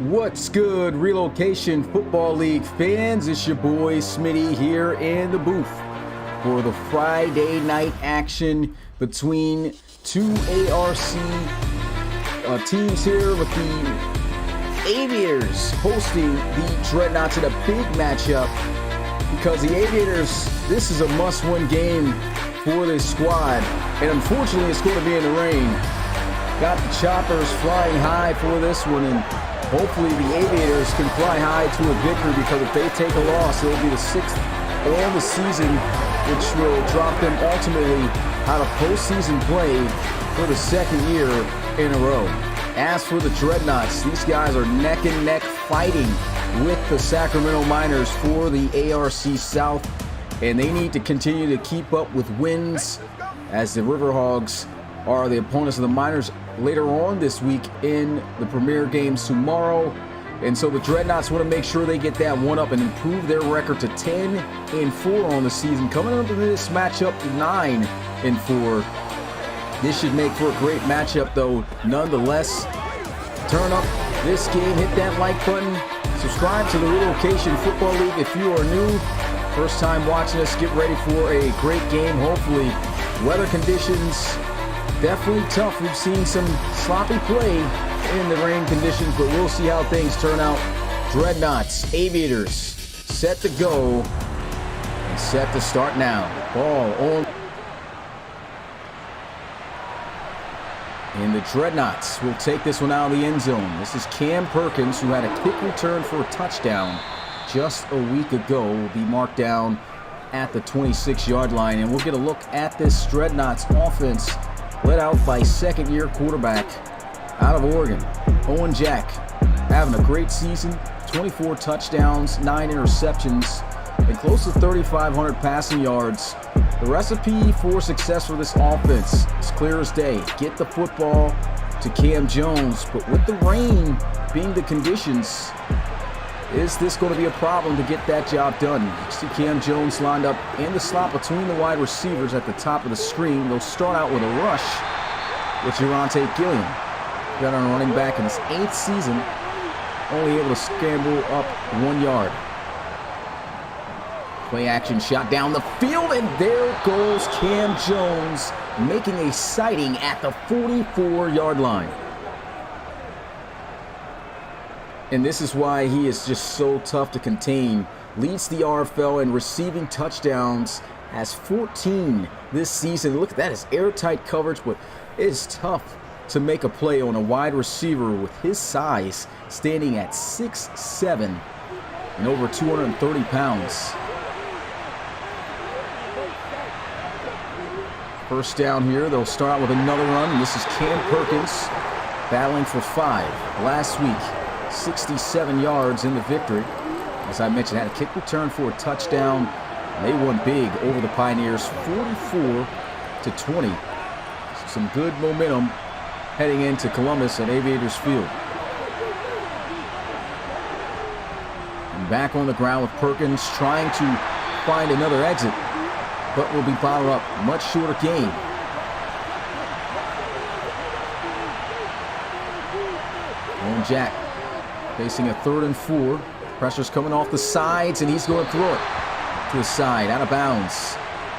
What's good, Relocation Football League fans? It's your boy Smitty here in the booth for the Friday night action between two ARC teams here, with the Aviators hosting the Dreadnoughts in a big matchup, because the Aviators, this is a must-win game for this squad, and unfortunately it's going to be in the rain. Got the choppers flying high for this one, and hopefully the Aviators can fly high to a victory, because if they take a loss, it'll be the 6th of the season, which will drop them ultimately out of postseason play for the 2nd year in a row. As for the Dreadnoughts, these guys are neck and neck fighting with the Sacramento Miners for the ARC South, and they need to continue to keep up with wins, as the Riverhogs are the opponents of the Miners later on this week in the premier games tomorrow. And so the Dreadnoughts want to make sure they get that one up and improve their record to 10-4 on the season. Coming into this matchup, 9-4. This should make for a great matchup, though, nonetheless. Turn up this game, hit that like button, subscribe to the Relocation Football League if you are new. First time watching us, get ready for a great game. Hopefully, weather conditions definitely tough. We've seen some sloppy play in the rain conditions, but we'll see how things turn out. Dreadnoughts, Aviators, set to go and set to start now. Ball on. And the Dreadnoughts will take this one out of the end zone. This is Cam Perkins, who had a kick return for a touchdown just a week ago. Will be marked down at the 26-yard line. And we'll get a look at this Dreadnoughts offense led out by second-year quarterback out of Oregon, Owen Jack, having a great season. 24 touchdowns, 9 interceptions, and close to 3,500 passing yards. The recipe for success for this offense is clear as day. Get the football to Cam Jones, but with the rain being the conditions, is this going to be a problem to get that job done? You see Cam Jones lined up in the slot between the wide receivers at the top of the screen. They'll start out with a rush with Jarante Gilliam. Got a running back in his 8th season, only able to scramble up 1 yard. Play action shot down the field, and there goes Cam Jones, making a sighting at the 44-yard line. And this is why he is just so tough to contain. Leads the RFL in receiving touchdowns, has 14 this season. Look at that, it's airtight coverage, but it is tough to make a play on a wide receiver with his size, standing at 6'7" and over 230 pounds. First down here, they'll start out with another run. This is Cam Perkins battling for 5 last week. 67 yards in the victory. As I mentioned, had a kick return for a touchdown. They won big over the Pioneers, 44-20. Some good momentum heading into Columbus at Aviators Field. And back on the ground with Perkins trying to find another exit, but will be bottled up. Much shorter gain. Owen Jack facing a 3rd and 4. Pressure's coming off the sides, and he's going to throw it to the side, out of bounds.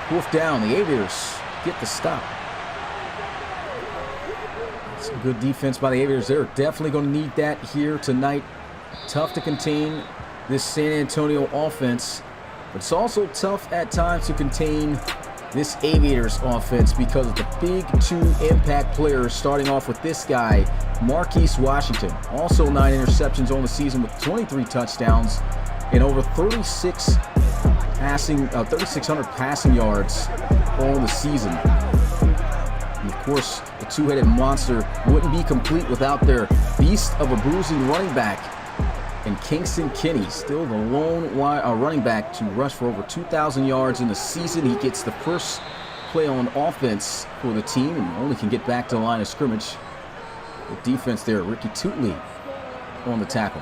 4th down. The Aviators get the stop. Some good defense by the Aviators. They're definitely going to need that here tonight. Tough to contain this San Antonio offense. But it's also tough at times to contain this Aviators offense because of the big 2 impact players, starting off with this guy, Marquise Washington. Also 9 interceptions on the season with 23 touchdowns and over 3,600 passing yards on the season. And of course, the 2-headed monster wouldn't be complete without their beast of a bruising running back. And Kingston Kinney, still the lone running back to rush for over 2,000 yards in the season. He gets the first play on offense for the team and only can get back to the line of scrimmage. The defense there, Ricky Tootley on the tackle.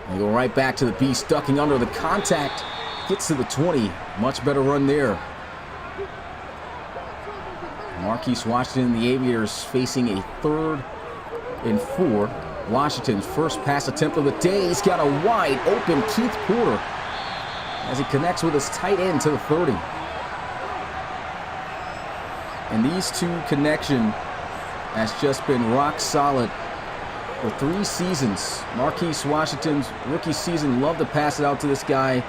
They go right back to the beast, ducking under the contact. Gets to the 20. Much better run there. Marquise Washington and the Aviators facing a 3rd and 4. Washington's first pass attempt of the day. He's got a wide open Keith Porter as he connects with his tight end to the 30. And these 2 connection has just been rock solid for 3 seasons. Marquise Washington's rookie season, loved to pass it out to this guy,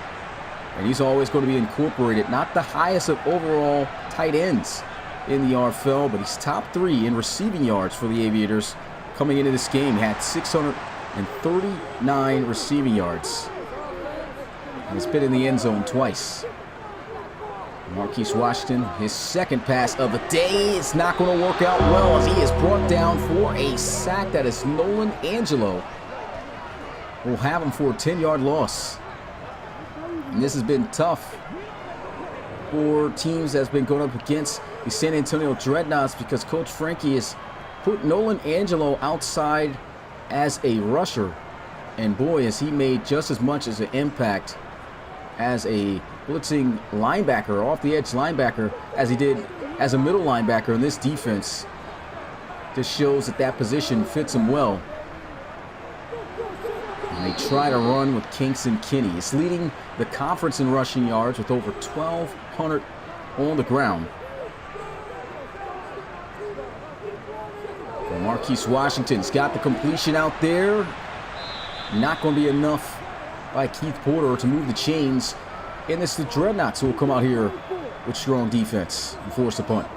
and he's always going to be incorporated. Not the highest of overall tight ends in the RFL, but he's top 3 in receiving yards for the Aviators. Coming into this game, he had 639 receiving yards. And he's been in the end zone twice. Marquise Washington, his 2nd pass of the day. It's not going to work out well as he is brought down for a sack. That is Nolan Angelo. We'll have him for a 10-yard loss. And this has been tough for teams that's been going up against the San Antonio Dreadnoughts because Coach Frankie has put Nolan Angelo outside as a rusher. And boy, has he made just as much as an impact as a blitzing linebacker, off the edge linebacker, as he did as a middle linebacker in this defense. Just shows that that position fits him well. And they try to run with Kingston Kinney. He's leading the conference in rushing yards with over 1,200 on the ground. Marquise Washington's got the completion out there. Not going to be enough by Keith Porter to move the chains. And it's the Dreadnoughts who will come out here with strong defense and force the punt.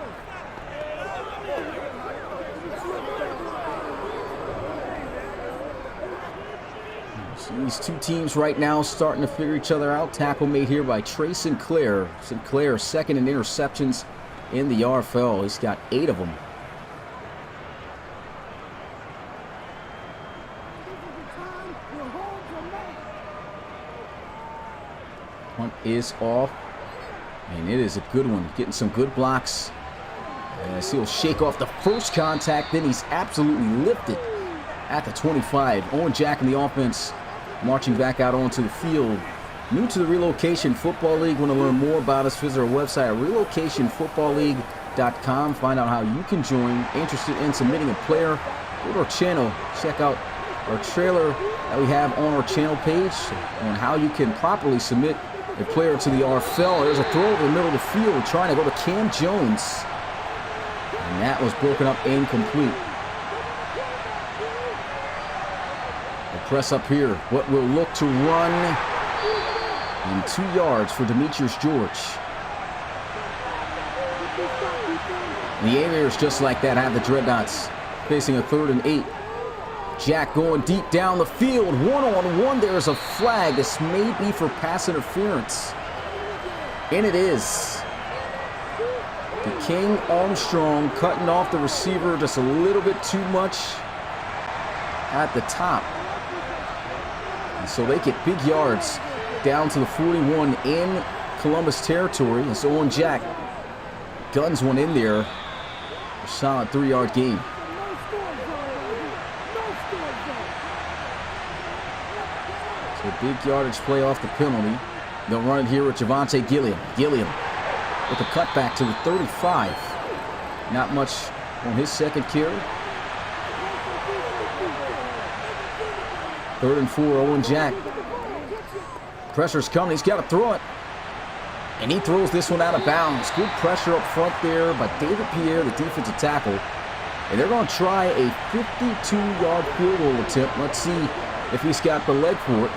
So these two teams right now starting to figure each other out. Tackle made here by Trey Sinclair. Sinclair second in interceptions in the RFL. He's got 8 of them. Punt is off, and it is a good one. Getting some good blocks. As he'll shake off the first contact, then he's absolutely lifted at the 25. Owen Jack in the offense, marching back out onto the field. New to the Relocation Football League. Want to learn more about us? Visit our website at relocationfootballleague.com. Find out how you can join. Interested in submitting a player? Go to our channel. Check out our trailer that we have on our channel page on how you can properly submit a player to the RFL. There's a throw over the middle of the field trying to go to Cam Jones. And that was broken up incomplete. The press up here. What will look to run in 2 yards for Demetrius George. And the Aviators, just like that, have the Dreadnoughts facing a 3rd and 8. Jack going deep down the field. One-on-one. There's a flag. This may be for pass interference. And it is. The King Armstrong cutting off the receiver just a little bit too much at the top. And so they get big yards down to the 41 in Columbus territory. And so Owen Jack guns one in there. A solid 3-yard gain. So big yardage play off the penalty. They'll run it here with Javonte Gilliam. Gilliam with a cutback to the 35. Not much on his second carry. 3rd and 4, Owen Jack. Pressure's coming. He's got to throw it. And he throws this one out of bounds. Good pressure up front there by David Pierre, the defensive tackle. And they're going to try a 52-yard field goal attempt. Let's see if he's got the leg for it.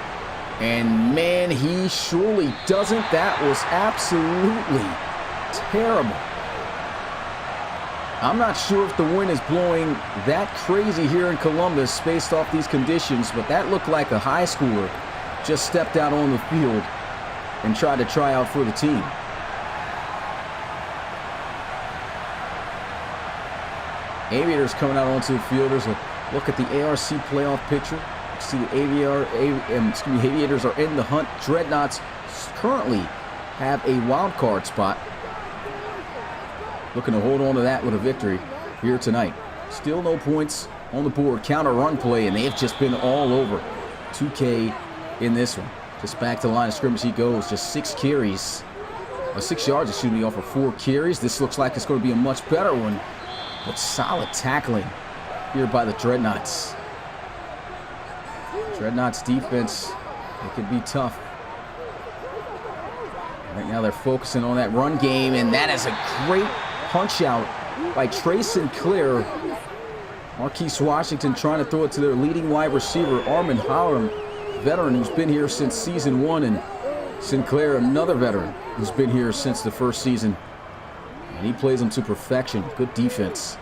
And man, he surely doesn't. That was absolutely terrible. I'm not sure if the wind is blowing that crazy here in Columbus based off these conditions, but that looked like a high schooler just stepped out on the field and tried to try out for the team. Aviators coming out onto the field. There's a look at the ARC playoff picture. You see the Aviators are in the hunt. Dreadnoughts currently have a wild card spot. Looking to hold on to that with a victory here tonight. Still no points on the board. Counter run play, and they have just been all over 2K in this one. Just back to the line of scrimmage he goes. Just 6 carries. 6 yards, excuse me, off of 4 carries. This looks like it's going to be a much better one. But solid tackling here by the Dreadnoughts. Dreadnoughts defense, it could be tough. Right now they're focusing on that run game, and that is a great punch out by Trey Sinclair. Marquise Washington trying to throw it to their leading wide receiver, Armin Hallam, veteran who's been here since season 1, and Sinclair, another veteran who's been here since the first season. And he plays them to perfection. Good defense.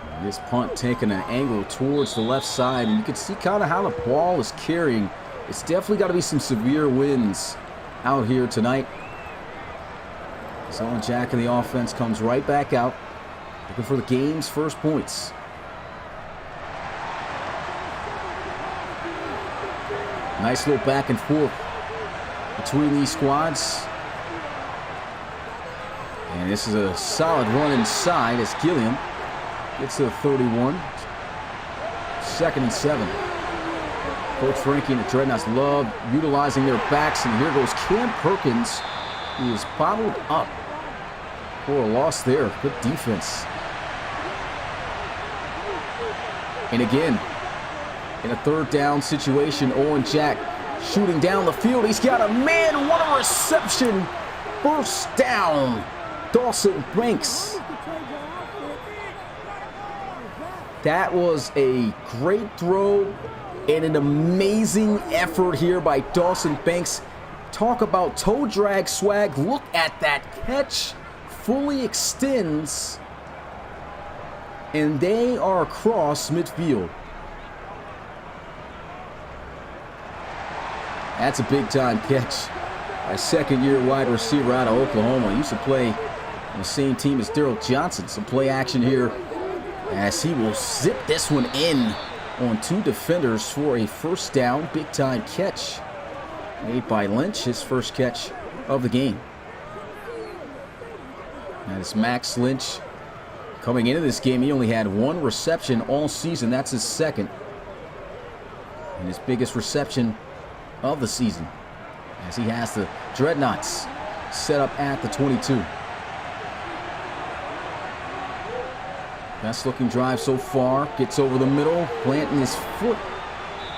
And this punt taking an angle towards the left side, and you can see kind of how the ball is carrying. It's definitely got to be some severe winds out here tonight. So Owen Jack in the offense comes right back out, looking for the game's first points. Nice little back and forth between these squads. And this is a solid run inside as Gilliam gets to the 31. 2nd and 7. Coach Frankie and the Dreadnoughts love utilizing their backs. And here goes Cam Perkins, who is bottled up for a loss there. Good defense. And again, in a 3rd down situation, Owen Jack shooting down the field. He's got a man. What a reception. 1st down. Dawson Banks. That was a great throw and an amazing effort here by Dawson Banks. Talk about toe drag swag. Look at that catch. Fully extends. And they are across midfield. That's a big-time catch. A second-year wide receiver out of Oklahoma. He used to play on the same team as Daryl Johnson. Some play action here as he will zip this one in on 2 defenders for a first down. Big-time catch made by Lynch, his first catch of the game. That is Max Lynch. Coming into this game, he only had 1 reception all season. That's his second. And his biggest reception of the season, as he has the Dreadnoughts set up at the 22. Best looking drive so far. Gets over the middle, planting his foot,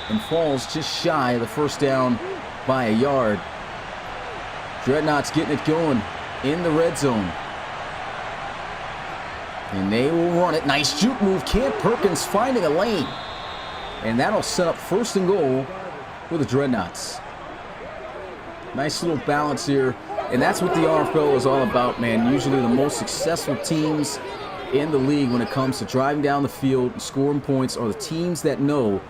and falls just shy of the first down by a yard. Dreadnoughts getting it going in the red zone. And they will run it. Nice juke move. Cam Perkins finding a lane. And that'll set up first and goal for the Dreadnoughts. Nice little balance here. And that's what the RFL is all about, man. Usually the most successful teams in the league when it comes to driving down the field and scoring points are the teams that know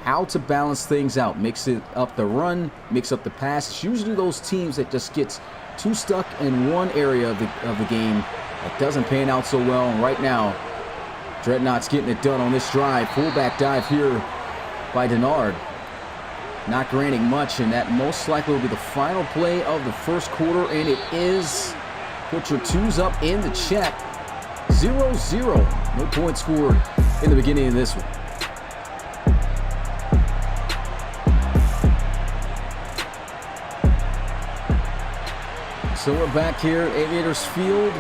how to balance things out. Mix it up the run, mix up the pass. It's usually those teams that just gets too stuck in one area of the game that doesn't pan out so well. And right now, Dreadnoughts getting it done on this drive. Fullback dive here by Denard. Not granting much, and that most likely will be the final play of the first quarter, and it is. Put your 2s up in the chat. 0-0. No points scored in the beginning of this one. So we're back here at Aviators Field,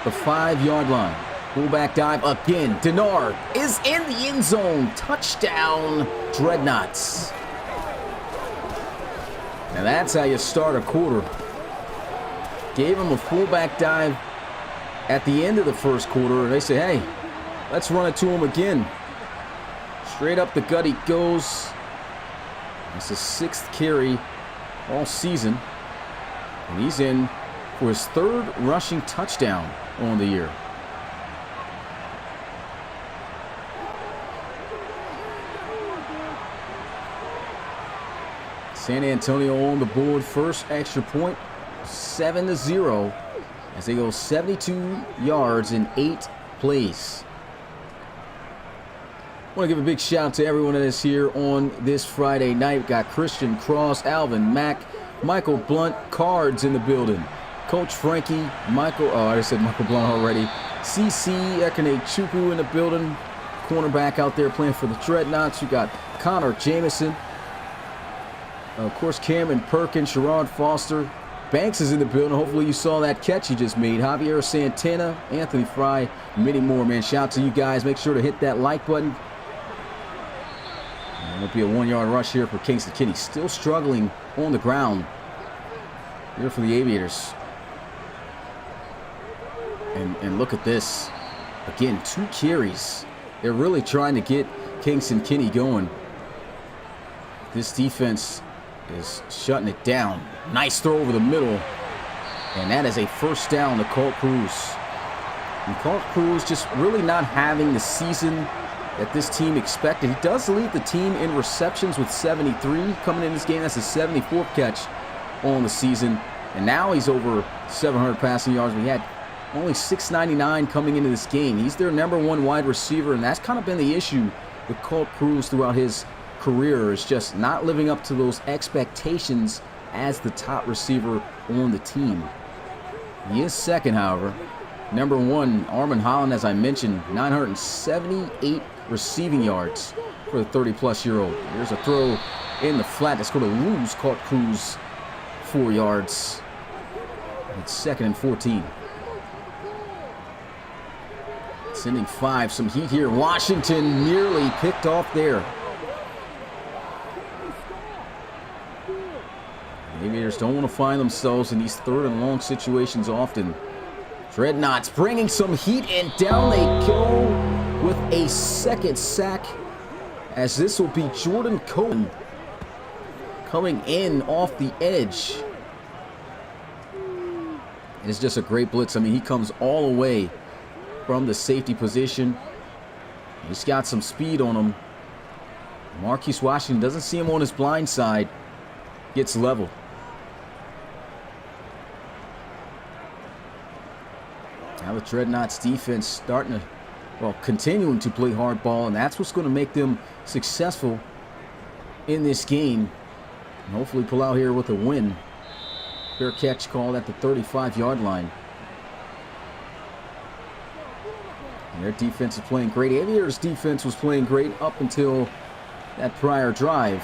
the 5-yard line. Fullback dive again. Denard is in the end zone. Touchdown, Dreadnoughts. Now that's how you start a quarter. Gave him a fullback dive at the end of the first quarter. They say, hey, let's run it to him again. Straight up the gut he goes. That's his 6th carry all season. And he's in for his 3rd rushing touchdown on the year. San Antonio on the board. First extra point, 7-0, as they go 72 yards in 8 plays. I want to give a big shout out to everyone that is here on this Friday night. We've got Christian Cross, Alvin Mack, Michael Blunt, Cards in the building. Coach Frankie, I said Michael Blunt already. CC Ekene Chukwu in the building. Cornerback out there playing for the Dreadnoughts. You got Connor Jameson. Of course, Cameron Perkins, Sherrod Foster. Banks is in the building. Hopefully you saw that catch he just made. Javier Santana, Anthony Fry, many more, man. Shout out to you guys. Make sure to hit that like button. And it'll be a 1-yard rush here for Kingston Kinney. Still struggling on the ground here for the Aviators. And look at this. Again, 2 carries. They're really trying to get Kingston Kinney going. This defense is shutting it down. Nice throw over the middle. And that is a first down to Colt Cruz. And Colt Cruz just really not having the season that this team expected. He does lead the team in receptions with 73 coming in this game. That's his 74th catch on the season. And now he's over 700 passing yards. We had only 699 coming into this game. He's their #1 wide receiver, and that's kind of been the issue with Colt Cruz throughout his career, is just not living up to those expectations as the top receiver on the team. He is second, however. #1, Armand Holland, as I mentioned, 978 receiving yards for the 30-plus-year-old. Here's a throw in the flat that's going to lose Colt Cruz 4 yards. It's 2nd and 14. Sending 5, some heat here. Washington nearly picked off there. The Aviators don't want to find themselves in these 3rd and long situations often. Dreadnoughts bringing some heat, and down they go with a second sack, as this will be Jordan Cohen coming in off the edge. It's just a great blitz. I mean, he comes all the way from the safety position. He's got some speed on him. Marquise Washington doesn't see him on his blind side. Gets leveled. Now the Dreadnoughts defense starting to, well, continuing to play hard ball, and that's what's going to make them successful in this game. And hopefully pull out here with a win. Fair catch called at the 35-yard line. And their defense is playing great. Aviators' defense was playing great up until that prior drive.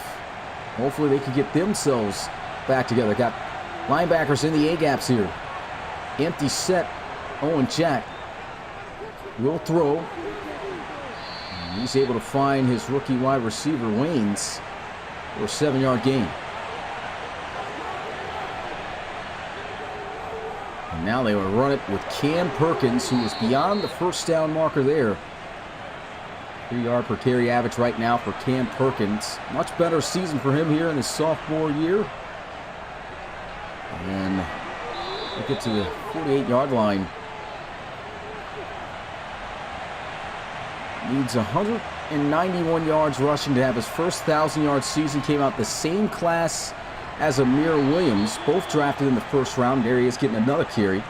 Hopefully they can get themselves back together. Got linebackers in the A-gaps here. Empty set. Owen Jack will throw. And he's able to find his rookie wide receiver, Waynes, for a 7-yard gain. And now they will run it with Cam Perkins, who is beyond the first down marker there. 3-yard per carry average right now for Cam Perkins. Much better season for him here in his sophomore year. And we'll get to the 48-yard line. Needs 191 yards rushing to have his first 1,000-yard season. Came out the same class as Amir Williams, both drafted in the first round. There he is getting another carry.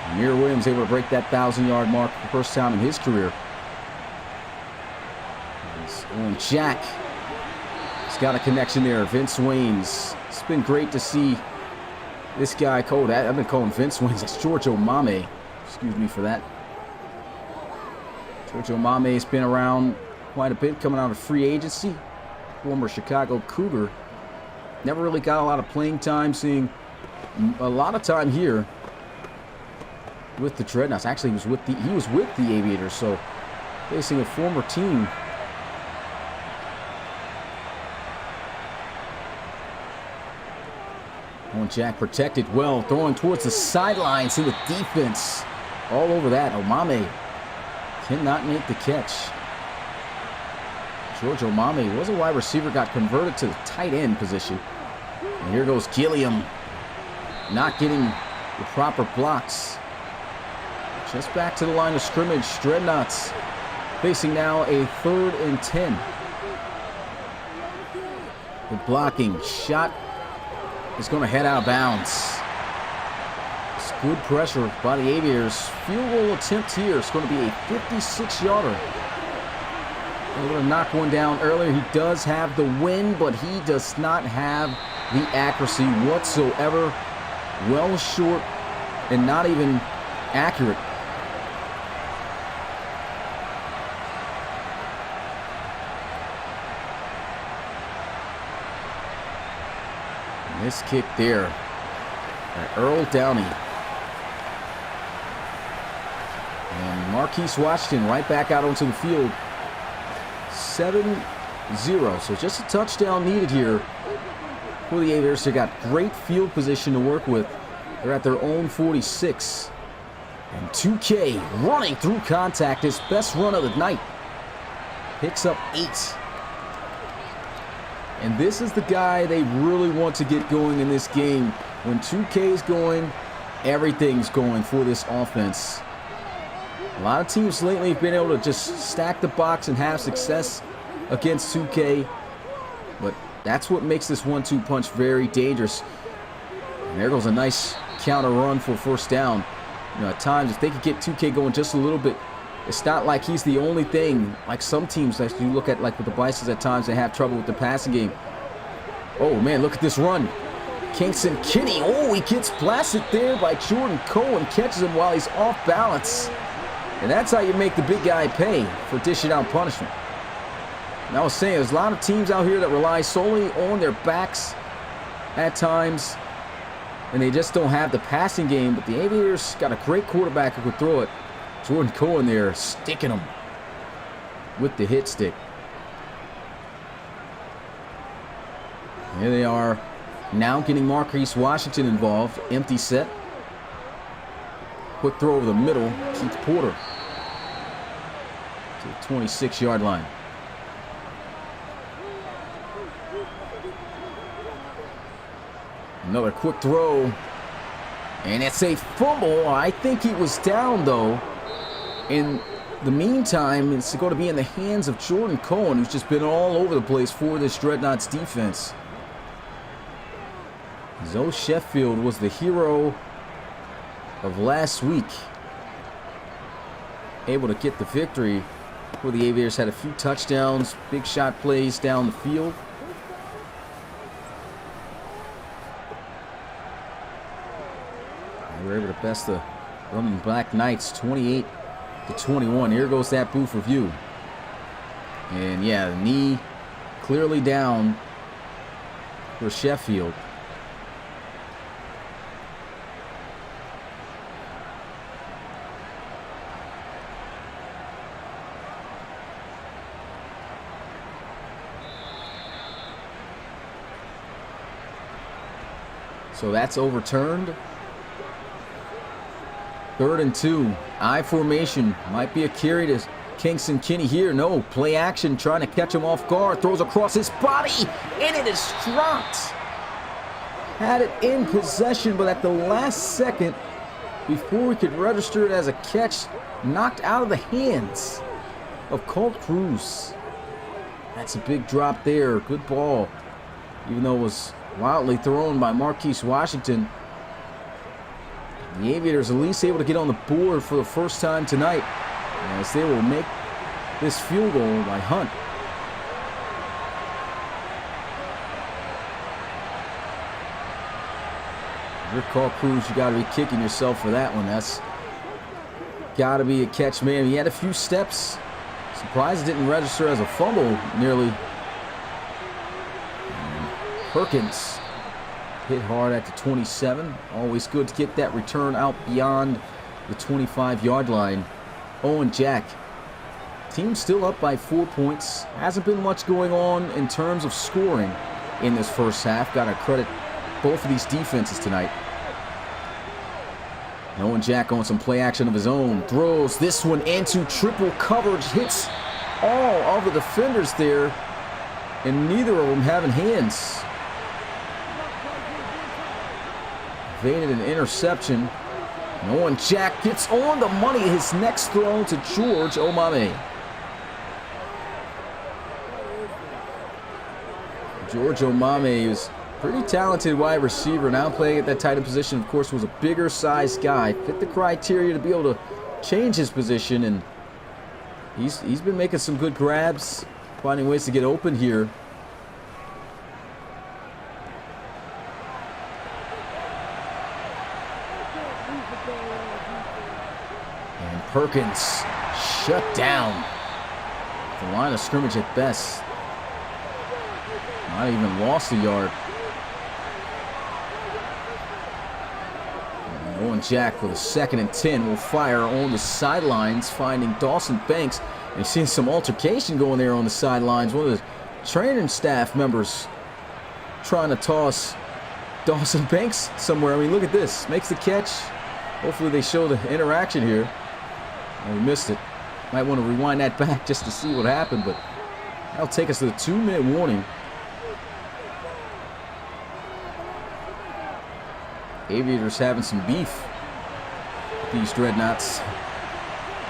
Amir Williams able to break that 1,000-yard mark for the first time in his career. And Jack has got a connection there. Vince Waynes. It's been great to see this guy called. I've been calling Vince Waynes. It's George Omame. Excuse me for that. George Omame has been around quite a bit, coming out of free agency. Former Chicago Cougar. Never really got a lot of playing time, seeing a lot of time here with the Dreadnoughts. Actually, he was with the Aviators, so facing a former team. Owen Jack protected well, throwing towards the sidelines to the defense. All over that. Omame cannot make the catch. George Omame was a wide receiver, got converted to the tight end position. And here goes Gilliam, not getting the proper blocks. Just back to the line of scrimmage. Dreadnoughts facing now a 3rd and 10. The blocking shot is going to head out of bounds. It's good pressure by the Aviators. Field goal attempt here is going to be a 56-yarder. Able to knock one down earlier. He does have the wind, but he does not have the accuracy whatsoever. Well short and not even accurate. And this kick there by Earl Downey. And Marquise Washington right back out onto the field. 7-0, so just a touchdown needed here for the Aviators. They got great field position to work with. They're at their own 46. And 2K running through contact, his best run of the night. Picks up 8. And this is the guy they really want to get going in this game. When 2K is going, everything's going for this offense. A lot of teams lately have been able to just stack the box and have success against 2K. But that's what makes this 1-2 punch very dangerous. And there goes a nice counter run for first down. You know, at times, if they could get 2K going just a little bit, it's not like he's the only thing. Like some teams that you look at, like with the Bisons at times, they have trouble with the passing game. Oh, man, look at this run. Kingston Kinney. Oh, he gets blasted there by Jordan Cohen. Catches him while he's off balance. And that's how you make the big guy pay for dishing out punishment. And I was saying, there's a lot of teams out here that rely solely on their backs at times, and they just don't have the passing game. But the Aviators got a great quarterback who could throw it. Jordan Cohen there sticking him with the hit stick. Here they are now getting Marquise Washington involved. Empty set. Quick throw over the middle. Keith Porter to the 26-yard line. Another quick throw. And it's a fumble. I think he was down, though. In the meantime, it's going to be in the hands of Jordan Cohen, who's just been all over the place for this Dreadnoughts defense. Zoe Sheffield was the hero of last week. Able to get the victory where the Aviators had a few touchdowns, big shot plays down the field. They were able to best the London Black Knights 28-21. Here goes that booth review. And yeah, the knee clearly down for Sheffield. So that's overturned. 3rd and 2. I formation. Might be a carry to Kingston Kinney here. No. Play action. Trying to catch him off guard. Throws across his body. And it is dropped. Had it in possession, but at the last second, before we could register it as a catch, knocked out of the hands of Colt Cruz. That's a big drop there. Good ball. Even though it was wildly thrown by Marquise Washington. The Aviators at least able to get on the board for the first time tonight, as they will make this field goal by Hunt. Your call, Cruz, you got to be kicking yourself for that one. That's got to be a catch, man. He had a few steps. Surprised it didn't register as a fumble nearly. Perkins hit hard at the 27. Always good to get that return out beyond the 25-yard line. Owen Jack. Team still up by 4 points. Hasn't been much going on in terms of scoring in this first half. Got to credit both of these defenses tonight. Owen Jack on some play action of his own. Throws this one into triple coverage. Hits all of the defenders there. And neither of them having hands. Evaded an interception. And Owen Jack gets on the money. His next throw to George Omame. George Omame is pretty talented wide receiver. Now playing at that tight end position, of course, was a bigger sized guy. Fit the criteria to be able to change his position, and he's been making some good grabs, finding ways to get open here. And Perkins shut down. The line of scrimmage at best. Not even lost a yard. And Owen Jack with a 2nd and 10 will fire on the sidelines, finding Dawson Banks. And you've seen some altercation going there on the sidelines. One of the training staff members trying to toss Dawson Banks somewhere. I mean, look at this. Makes the catch. Hopefully they show the interaction here. Oh, we missed it. Might want to rewind that back just to see what happened, but that'll take us to the 2-minute warning. Aviators having some beef with these Dreadnoughts.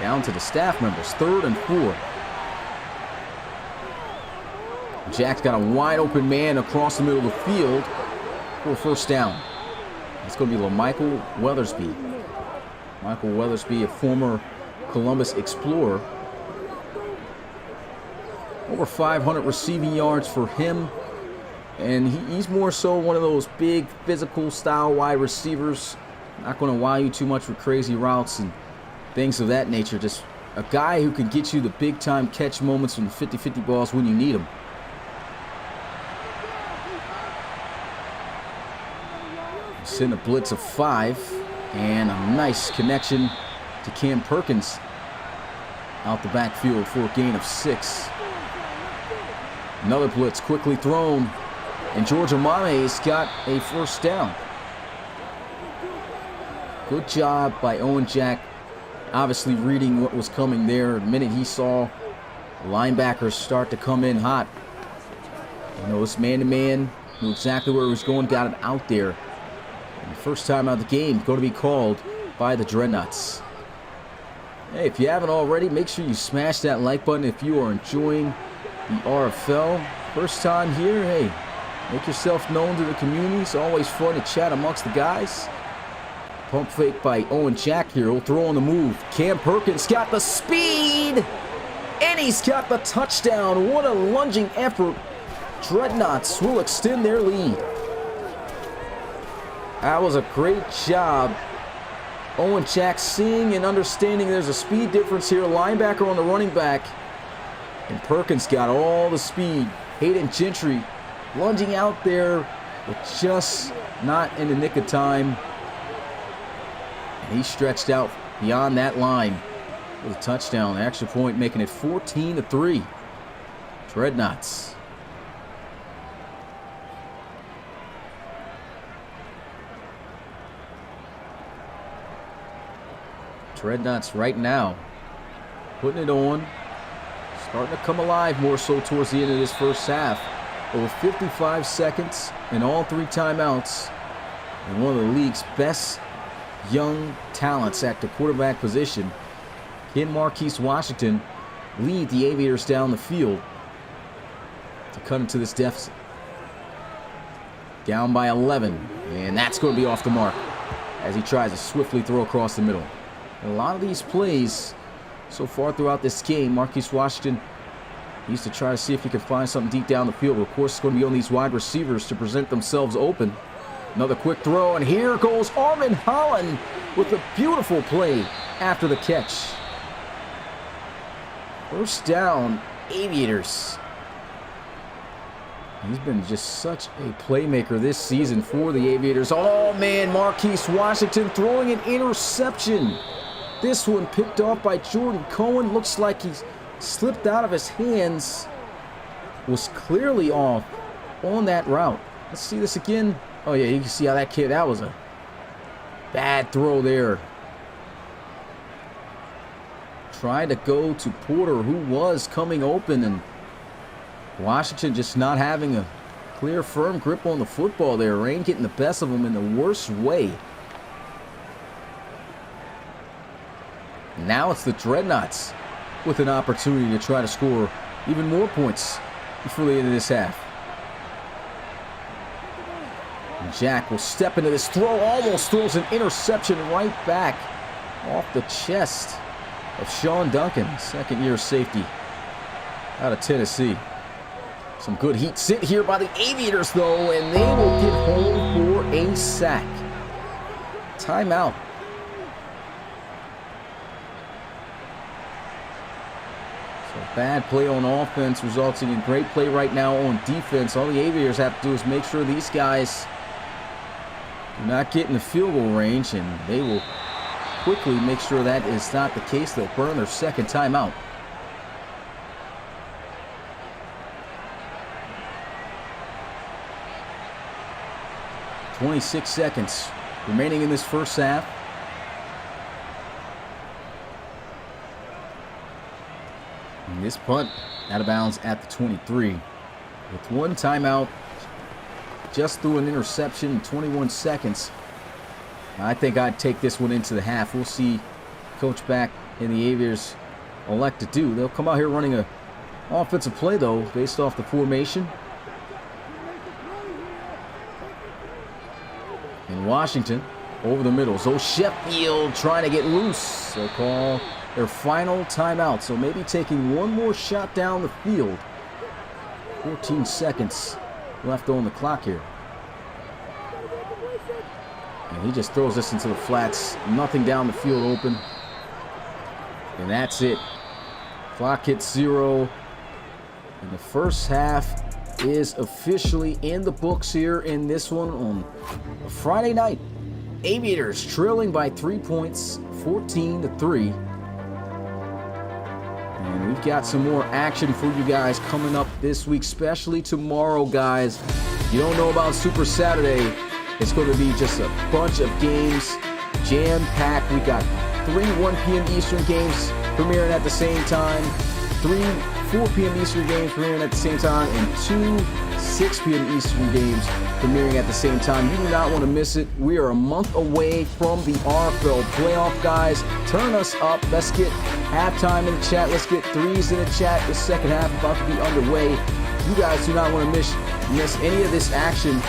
Down to the staff members. 3rd and 4. Jack's got a wide open man across the middle of the field for a first down. It's going to be Michael Weathersby. Michael Weathersby, a former Columbus Explorer. Over 500 receiving yards for him. And he's more so one of those big physical style wide receivers. Not going to wow you too much with crazy routes and things of that nature. Just a guy who can get you the big time catch moments from the 50-50 balls when you need them. Send a blitz of 5 and a nice connection to Cam Perkins out the backfield for a gain of 6. Another blitz quickly thrown, and George Omame's got a first down. Good job by Owen Jack, obviously reading what was coming there. The minute he saw the linebackers start to come in hot, you know, it's man-to-man, knew exactly where he was going, got it out there. And the first time out of the game, going to be called by the Dreadnoughts. Hey, if you haven't already, make sure you smash that like button if you are enjoying the RFL. First time here, hey, make yourself known to the community. It's always fun to chat amongst the guys. Pump fake by Owen Jack here. He'll throw on the move. Cam Perkins got the speed, and he's got the touchdown. What a lunging effort. Dreadnoughts will extend their lead. That was a great job. Owen Jack seeing and understanding there's a speed difference here. Linebacker on the running back. And Perkins got all the speed. Hayden Gentry lunging out there, but just not in the nick of time. And he stretched out beyond that line with a touchdown. Extra point making it 14-3. Dreadnoughts. Dreadnoughts right now putting it on. Starting to come alive more so towards the end of this first half. Over 55 seconds and all 3 timeouts. And one of the league's best young talents at the quarterback position. Ken Marquise Washington lead the Aviators down the field to cut into this deficit. Down by 11. And that's going to be off the mark as he tries to swiftly throw across the middle. And a lot of these plays so far throughout this game, Marquise Washington needs to try to see if he can find something deep down the field. But of course, it's going to be on these wide receivers to present themselves open. Another quick throw, and here goes Armin Holland with a beautiful play after the catch. First down, Aviators. He's been just such a playmaker this season for the Aviators. Oh man, Marquise Washington throwing an interception. This one picked off by Jordan Cohen. Looks like he's slipped out of his hands. Was clearly off on that route. Let's see this again. Oh yeah, you can see how that kid, that was a bad throw there. Trying to go to Porter, who was coming open, and Washington just not having a clear, firm grip on the football there. Rain getting the best of him in the worst way. Now it's the Dreadnoughts with an opportunity to try to score even more points before the end of this half. And Jack will step into this throw, almost throws an interception right back off the chest of Sean Duncan, second-year safety out of Tennessee. Some good heat sit here by the Aviators, though, and they will get home for a sack. Timeout. So bad play on offense resulting in great play right now on defense. All the Aviators have to do is make sure these guys do not get in the field goal range, and they will quickly make sure that is not the case. They'll burn their second timeout. .26 seconds remaining in this first half. And this punt out of bounds at the 23. With one timeout, just threw an interception in 21 seconds. I think I'd take this one into the half. We'll see Coach Back and the Aviators elect to do. They'll come out here running a offensive play, though, based off the formation. And Washington over the middle. So Sheffield trying to get loose. They'll call their final timeout. So maybe taking one more shot down the field. 14 seconds left on the clock here. And he just throws this into the flats. Nothing down the field open. And that's it. Clock hits 0. And the first half is officially in the books here in this one on a Friday night. Aviators trailing by 3 points, 14-3. And we've got some more action for you guys coming up this week, especially tomorrow, guys. If you don't know about Super Saturday, it's going to be just a bunch of games jam-packed. We got 3 1 p.m. Eastern games premiering at the same time, 3 4 p.m. Eastern games premiering at the same time, and 2 6 p.m. Eastern games premiering at the same time. You do not want to miss it. We are a month away from the RFL playoff, guys. Turn us up. Let's get halftime in the chat. Let's get threes in the chat. The second half about to be underway. You guys do not want to miss any of this action.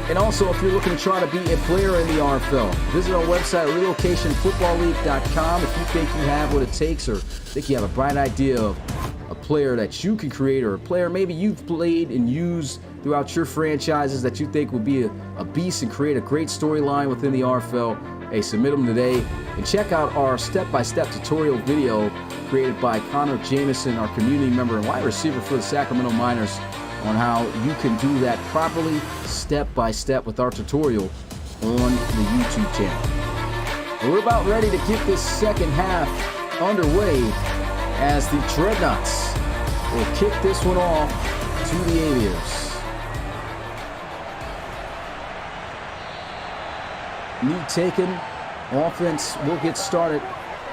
And also, if you're looking to try to be a player in the RFL, visit our website, relocationfootballleague.com. If you think you have what it takes or think you have a bright idea of a player that you can create, or a player maybe you've played and used throughout your franchises that you think would be a beast and create a great storyline within the RFL, hey, submit them today. And check out our step-by-step tutorial video created by Connor Jameson, our community member and wide receiver for the Sacramento Miners, on how you can do that properly, step-by-step, with our tutorial on the YouTube channel. We're about ready to get this second half underway as the Dreadnoughts will kick this one off to the Aviators. Knee taken. Offense will get started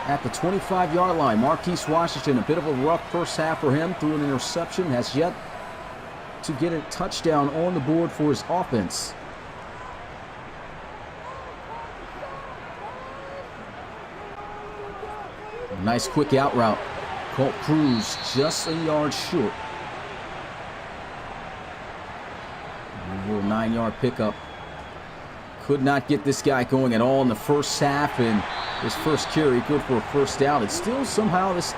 at the 25-yard line. Marquise Washington, a bit of a rough first half for him, threw an interception, has yet to get a touchdown on the board for his offense. Nice quick out route. Colt Cruz just a yard short. A little 9-yard pickup. Could not get this guy going at all in the first half, and his first carry good for a first down. It's still somehow this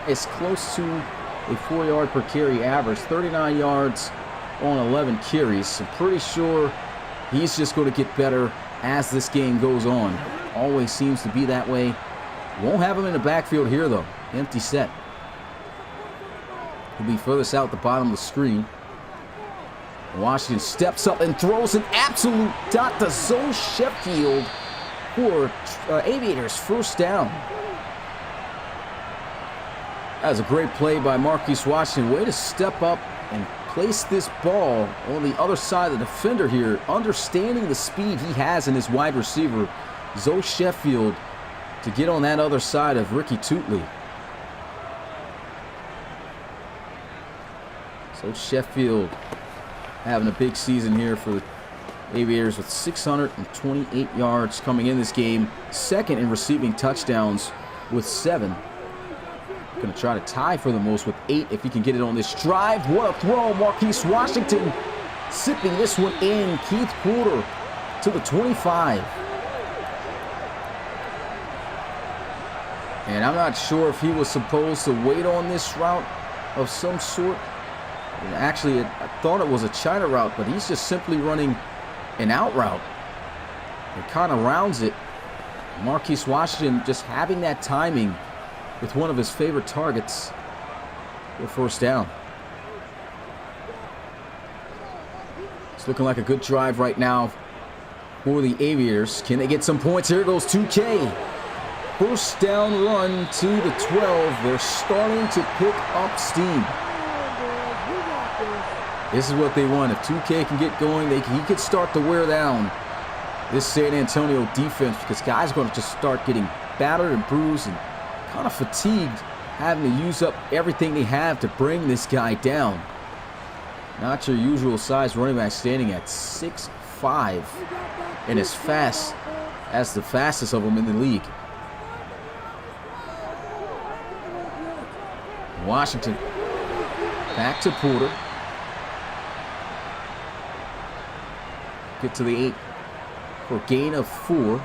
is close to a 4-yard per carry average, 39 yards on 11 carries. I'm pretty sure he's just going to get better as this game goes on. Always seems to be that way. Won't have him in the backfield here, though. Empty set. He'll be furthest out the bottom of the screen. Washington steps up and throws an absolute dot to Zoe Sheffield for Aviators first down. That was a great play by Marquise Washington. Way to step up and place this ball on the other side of the defender here, understanding the speed he has in his wide receiver, Zoe Sheffield, to get on that other side of Ricky Tootley. So Sheffield having a big season here for the Aviators with 628 yards coming in this game. Second in receiving touchdowns with 7. Going to try to tie for the most with 8 if he can get it on this drive. What a throw. Marquise Washington sipping this one in. Keith Porter to the 25. And I'm not sure if he was supposed to wait on this route of some sort. And actually, I thought it was a China route, but he's just simply running an out route. It kind of rounds it. Marquise Washington just having that timing with one of his favorite targets for first down. It's looking like a good drive right now for the Aviators. Can they get some points? Here goes 2K. First down run to the 12. They're starting to pick up steam. This is what they want. If 2K can get going, he could start to wear down this San Antonio defense, because guys are going to just start getting battered and bruised and kind of fatigued, having to use up everything they have to bring this guy down. Not your usual size running back, standing at 6'5", and as fast as the fastest of them in the league. Washington back to Porter. Get to the 8 for a gain of 4.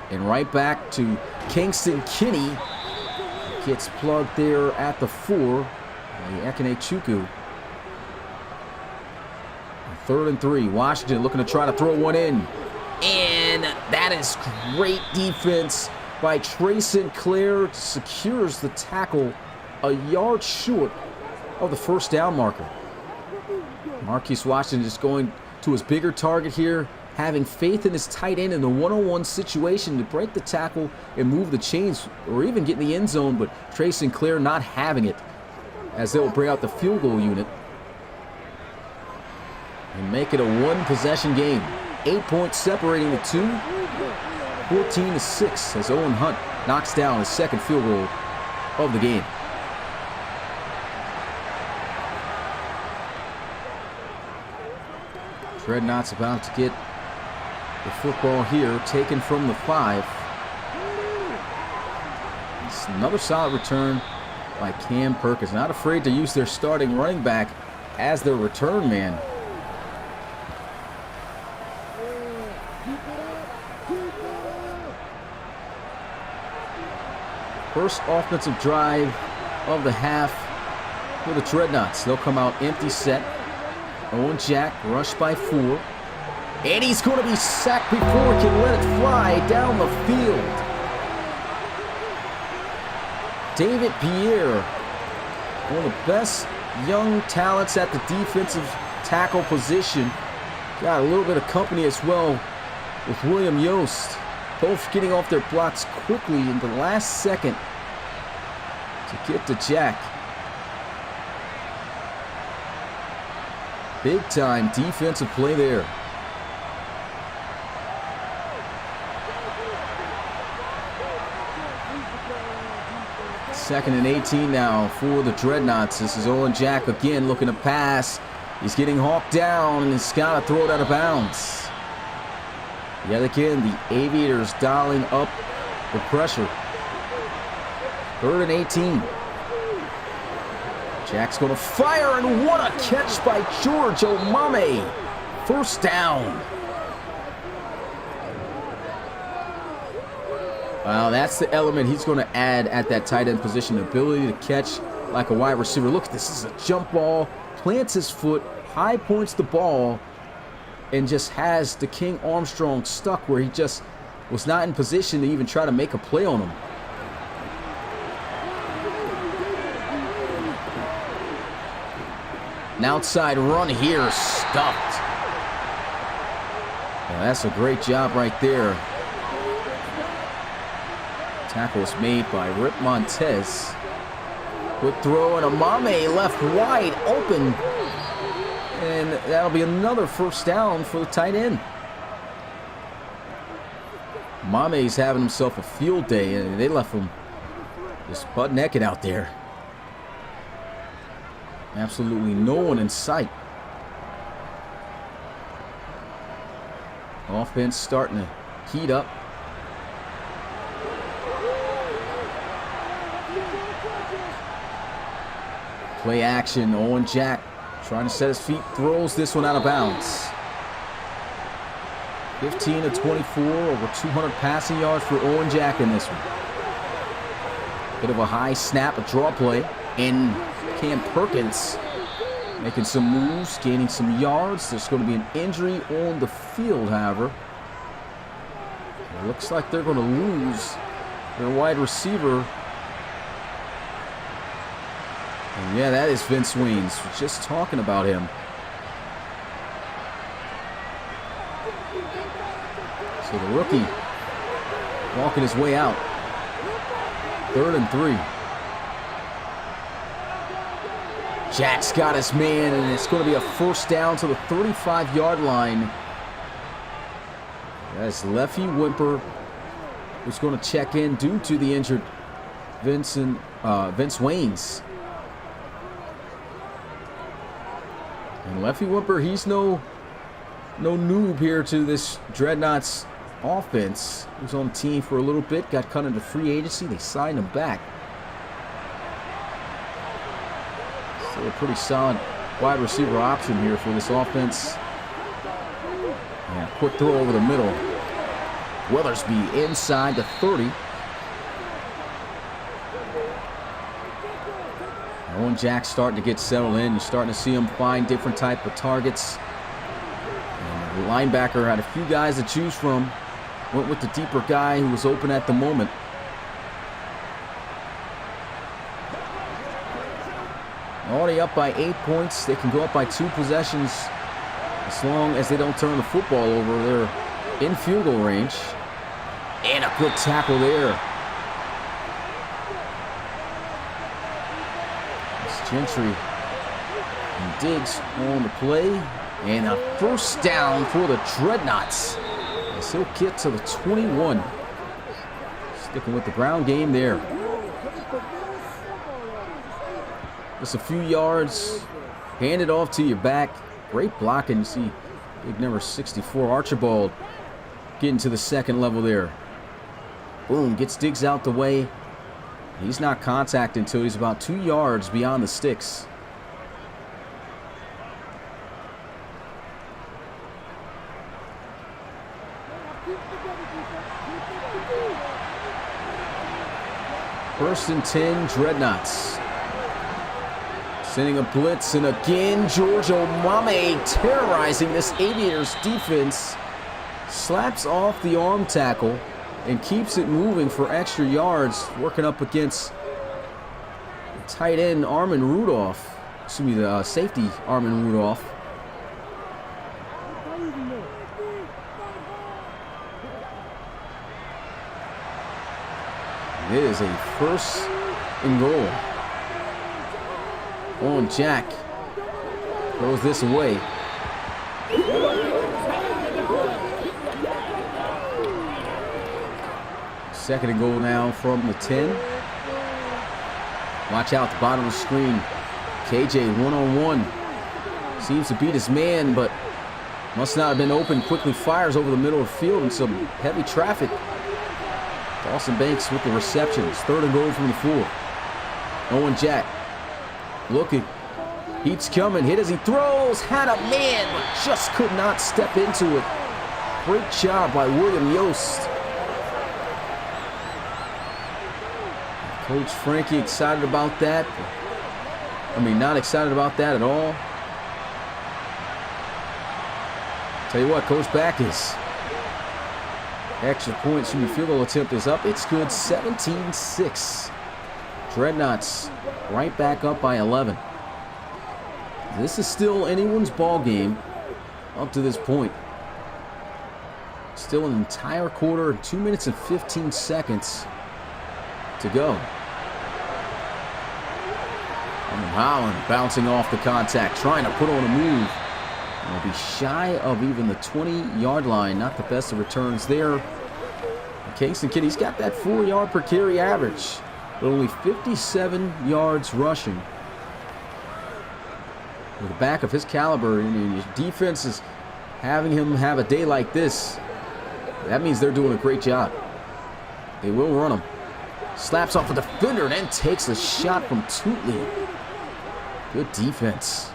And right back to Kingston Kinney. Gets plugged there at the 4. Ekene Chukwu. 3rd and 3. Washington looking to try to throw one in. And that is great defense by Trey Sinclair. Secures the tackle a yard short of the first down marker. Marquise Washington just going to his bigger target here, having faith in his tight end in the one-on-one situation to break the tackle and move the chains, or even get in the end zone, but Trey Sinclair not having it, as they'll bring out the field goal unit and make it a one-possession game. 8 points separating the two. 14-6 as Owen Hunt knocks down his second field goal of the game. Dreadnoughts about to get the football here, taken from the 5. It's another solid return by Cam Perkins. Not afraid to use their starting running back as their return man. First offensive drive of the half for the Dreadnoughts. They'll come out empty set. Owen Jack rushed by 4. And he's going to be sacked before he can let it fly down the field. David Pierre, one of the best young talents at the defensive tackle position. Got a little bit of company as well with William Yost. Both getting off their blocks quickly in the last second to get to Jack. Big time defensive play there. Second and 18 now for the Dreadnoughts. This is Owen Jack again looking to pass. He's getting hawked down and he's got to throw it out of bounds. Yet again, the Aviators dialing up the pressure. 3rd and 18. Jack's going to fire, and what a catch by George Omame. First down. Wow, that's the element he's going to add at that tight end position. The ability to catch like a wide receiver. Look, this is a jump ball. Plants his foot, high points the ball, and just has the King Armstrong stuck where he just was not in position to even try to make a play on him. An outside run here, stuffed. Well, that's a great job right there. Tackle was made by Rip Montez. Quick throw, and Omame left wide open. And that'll be another first down for the tight end. Mame's having himself a field day, and they left him just butt naked out there. Absolutely no one in sight. Offense starting to heat up. Play action, Owen Jack trying to set his feet, throws this one out of bounds. 15 of 24, over 200 passing yards for Owen Jack in this one. Bit of a high snap, a draw play, and Cam Perkins making some moves, gaining some yards. There's going to be an injury on the field, however. It looks like they're going to lose their wide receiver. And yeah, that is Vince Waynes. We're just talking about him. So the rookie walking his way out. 3rd and 3. Jack's got his man, and it's going to be a first down to the 35-yard line. That's Leffie Whimper, who's going to check in due to the injured Vince Waynes. And Leffie Whimper, he's no noob here to this Dreadnoughts offense. He was on the team for a little bit, got cut into free agency. They signed him back. Still a pretty solid wide receiver option here for this offense. And a quick throw over the middle. Weathersby inside the 30. Owen Jack starting to get settled in. You're starting to see him find different type of targets. And the linebacker had a few guys to choose from. Went with the deeper guy who was open at the moment. Already up by 8 points. They can go up by 2 possessions as long as they don't turn the football over. They're in field goal range. And a good tackle there. Gentry and Diggs on the play, and a first down for the Dreadnoughts as he'll get to the 21. Sticking with the ground game there. Just a few yards. Hand it off to your back. Great blocking. You see big number 64 Archibald getting to the second level there. Boom, gets Diggs out the way. He's not contacted until he's about 2 yards beyond the sticks. First and 10, Dreadnoughts. Sending a blitz, and again, George Omame terrorizing this Aviators defense. Slaps off the arm tackle and keeps it moving for extra yards, working up against the tight end Armin Rudolph. Excuse me, the safety Armin Rudolph. It is a first and goal. On Jack. Throws this away. Second and goal now from the 10. Watch out the bottom of the screen. KJ one-on-one. Seems to beat his man, but must not have been open. Quickly fires over the middle of the field in some heavy traffic. Dawson Banks with the receptions. Third and goal from the 4. Owen Jack looking. Heat's coming. Hit as he throws. Had a man, but just could not step into it. Great job by William Yost. Coach Frankie excited about that. I mean, not excited about that at all. Tell you what, Coach Backus. Extra point, field goal attempt is up. It's good, 17-6. Dreadnoughts right back up by 11. This is still anyone's ball game up to this point. Still an entire quarter, 2 minutes and 15 seconds to go. And Holland bouncing off the contact, trying to put on a move. And will be shy of even the 20-yard line. Not the best of returns there. And Kingston Kidd, he's got that 4 yard per carry average, but only 57 yards rushing. With the back of his caliber, I mean, his defense is having him have a day like this. That means they're doing a great job. They will run him. Slaps off a defender and then takes a shot from Tootley. Good defense.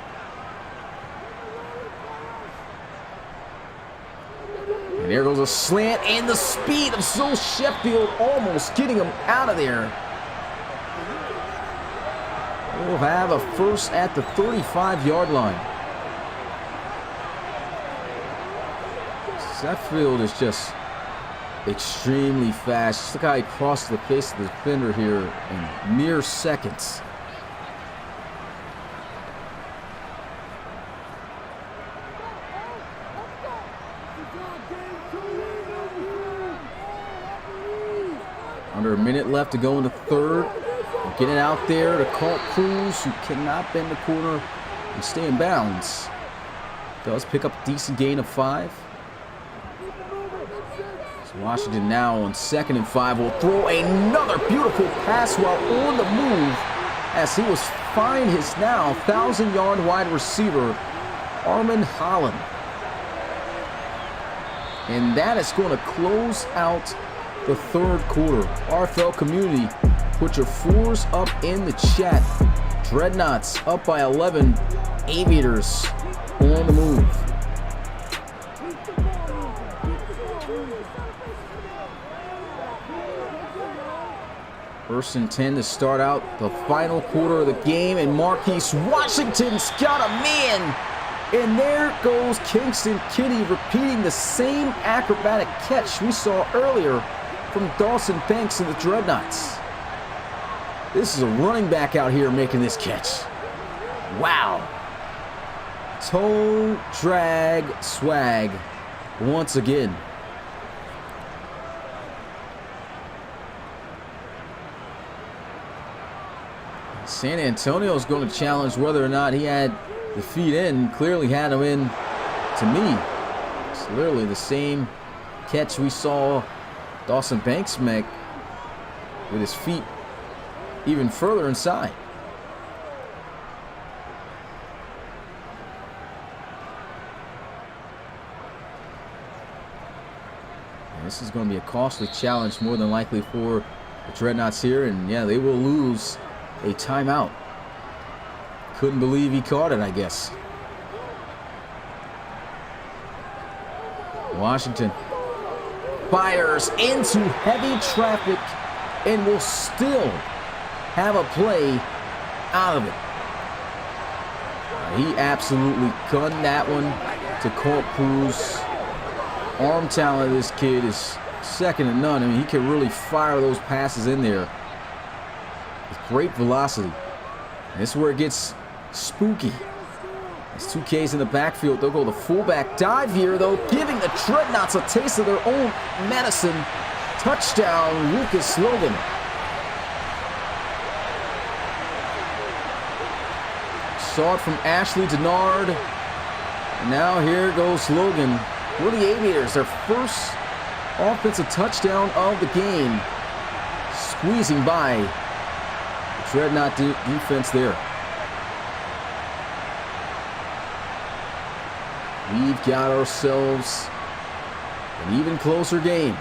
And there goes a slant, and the speed of Zoe Sheffield almost getting him out of there. We'll have a first at the 35-yard line. Sheffield is just extremely fast. Look how he crossed the face of the defender here in mere seconds. Under a minute left to go in the third. Get it out there to Colt Cruz, who cannot bend the corner and stay in bounds. Does pick up a decent gain of 5. So Washington now on 2nd and 5 will throw another beautiful pass while on the move as he was find his now 1,000-yard wide receiver, Armin Holland. And that is going to close out the third quarter. RFL community, put your 4s up in the chat. Dreadnoughts up by 11. Aviators on the move. First and 10 to start out the final quarter of the game, and Marquise Washington's got a man. And there goes Kingston Kinney repeating the same acrobatic catch we saw earlier from Dawson Banks and the Dreadnoughts. This is a running back out here making this catch. Wow. Toe drag swag once again. San Antonio is going to challenge whether or not he had the feet in. Clearly had him in to me. It's literally the same catch we saw Dawson Banks make with his feet even further inside. And this is going to be a costly challenge, more than likely, for the Dreadnoughts here. And yeah, they will lose a timeout. Couldn't believe he caught it, I guess. Washington fires into heavy traffic and will still have a play out of it. He absolutely gunned that one to Colt Cruz. Arm talent of this kid is second to none. I mean, he can really fire those passes in there with great velocity. And this is where it gets spooky. It's 2Ks in the backfield. They'll go the fullback dive here, though, giving the Dreadnoughts a taste of their own medicine. Touchdown, Lucas Logan. Saw it from Ashley Denard. And now here goes Logan for the Aviators. Their first offensive touchdown of the game. Squeezing by the Dreadnought defense there. We've got ourselves an even closer game.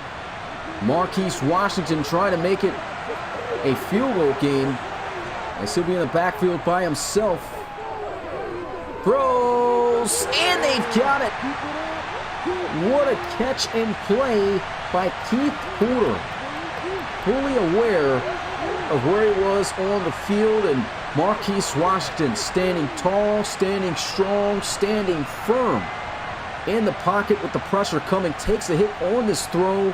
Marquise Washington trying to make it a field goal game, as he'll be in the backfield by himself. Throws, and they've got it. What a catch and play by Keith Porter. Fully aware of where he was on the field, and Marquise Washington standing tall, standing strong, standing firm in the pocket with the pressure coming, takes a hit on this throw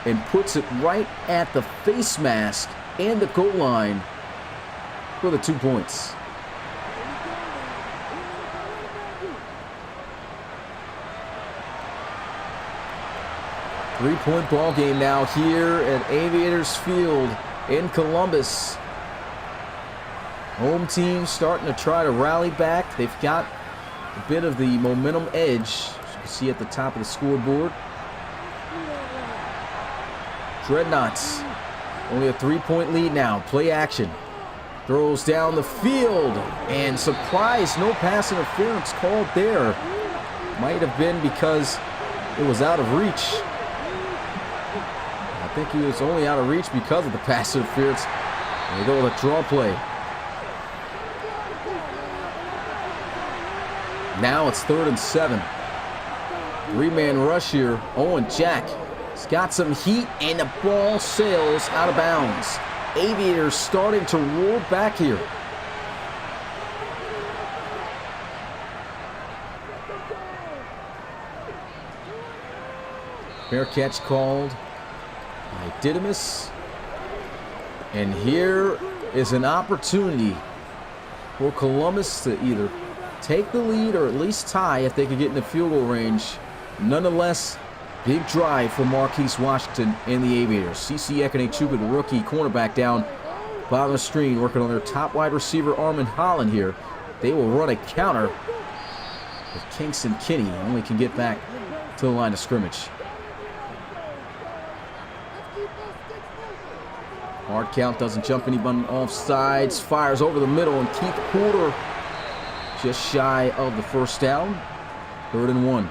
and puts it right at the face mask and the goal line for the 2 points. Three-point ball game now here at Aviators Field in Columbus. Home team starting to try to rally back. They've got a bit of the momentum edge, as you can see at the top of the scoreboard. Dreadnoughts only a 3-point lead now. Play action. Throws down the field, and surprise, no pass interference called there. Might have been because it was out of reach. I think he was only out of reach because of the pass interference. And they go with a draw play. Now it's 3rd and 7. Three-man rush here. Owen Jack has got some heat, and the ball sails out of bounds. Aviators starting to roll back here. Fair catch called by Didymus. And here is an opportunity for Columbus to either take the lead or at least tie if they could get in the field goal range. Nonetheless, big drive for Marquise Washington and the Aviators. CC Ekene-Chuka, the rookie cornerback, down bottom of the screen, working on their top wide receiver, Armin Holland here. They will run a counter with Kingston Kinney. Only can get back to the line of scrimmage. Hard count, doesn't jump anyone off sides. Fires over the middle, and Keith Porter just shy of the first down. 3rd and 1.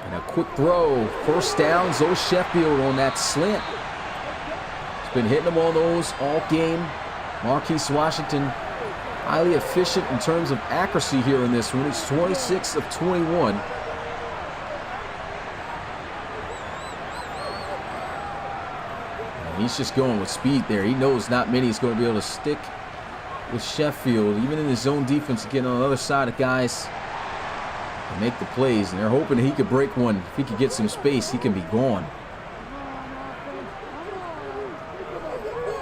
And a quick throw. First down, Zoe Sheffield on that slant. He's been hitting them on those all game. Marquise Washington, highly efficient in terms of accuracy here in this one. He's 26 of 21. He's just going with speed there. He knows not many is going to be able to stick with Sheffield, even in his zone defense, getting on the other side of guys and make the plays. And they're hoping he could break one. If he could get some space, he can be gone.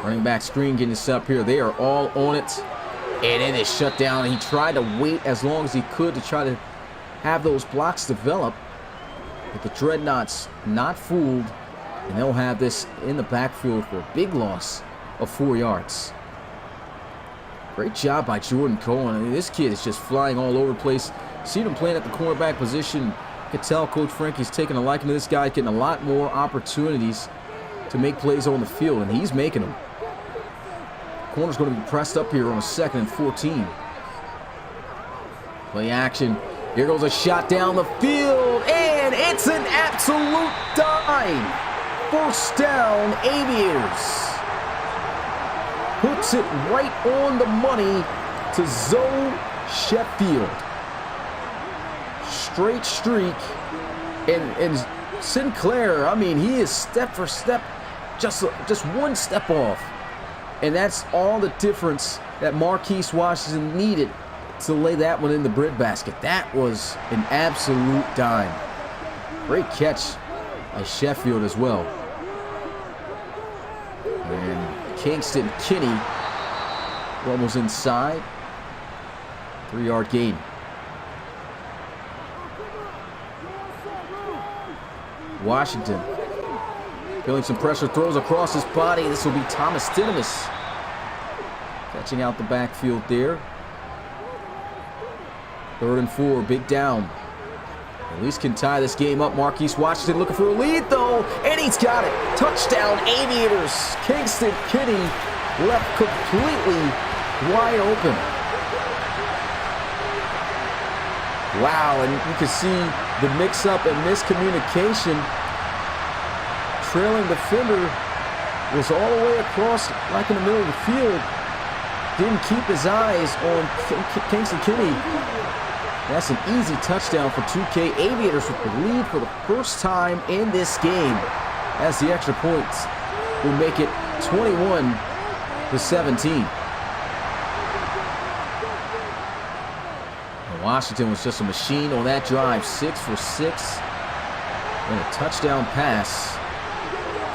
Running back screen getting this up here. They are all on it. And then it's shut down. He tried to wait as long as he could to try to have those blocks develop. But the Dreadnoughts not fooled. And they'll have this in the backfield for a big loss of 4 yards. Great job by Jordan Cohen. I mean, this kid is just flying all over the place. See him playing at the cornerback position could tell Coach Frankie's taking a liking to this guy, getting a lot more opportunities to make plays on the field, and he's making them. Corner's going to be pressed up here on a 2nd and 14. Play action. Here goes a shot down the field, and it's an absolute dime. First down, Aviators. Puts it right on the money to Zoe Sheffield. Straight streak. And Sinclair, I mean, he is step for step, just one step off. And that's all the difference that Marquise Washington needed to lay that one in the breadbasket. That was an absolute dime. Great catch by Sheffield as well. And Kingston Kinney almost inside. 3-yard gain. Washington feeling some pressure, throws across his body. This will be Thomas Tinimus catching out the backfield there. 3rd and 4, big down. At least can tie this game up. Marquise Washington looking for a lead though, and he's got it. Touchdown, Aviators. Kingston Kinney left completely wide open. Wow, and you can see the mix-up and miscommunication. Trailing defender was all the way across, like in the middle of the field. Didn't keep his eyes on Kingston Kinney. That's an easy touchdown for 2K. Aviators with the lead for the first time in this game, as the extra points will make it 21-17. Washington was just a machine on that drive. 6 for 6 and a touchdown pass.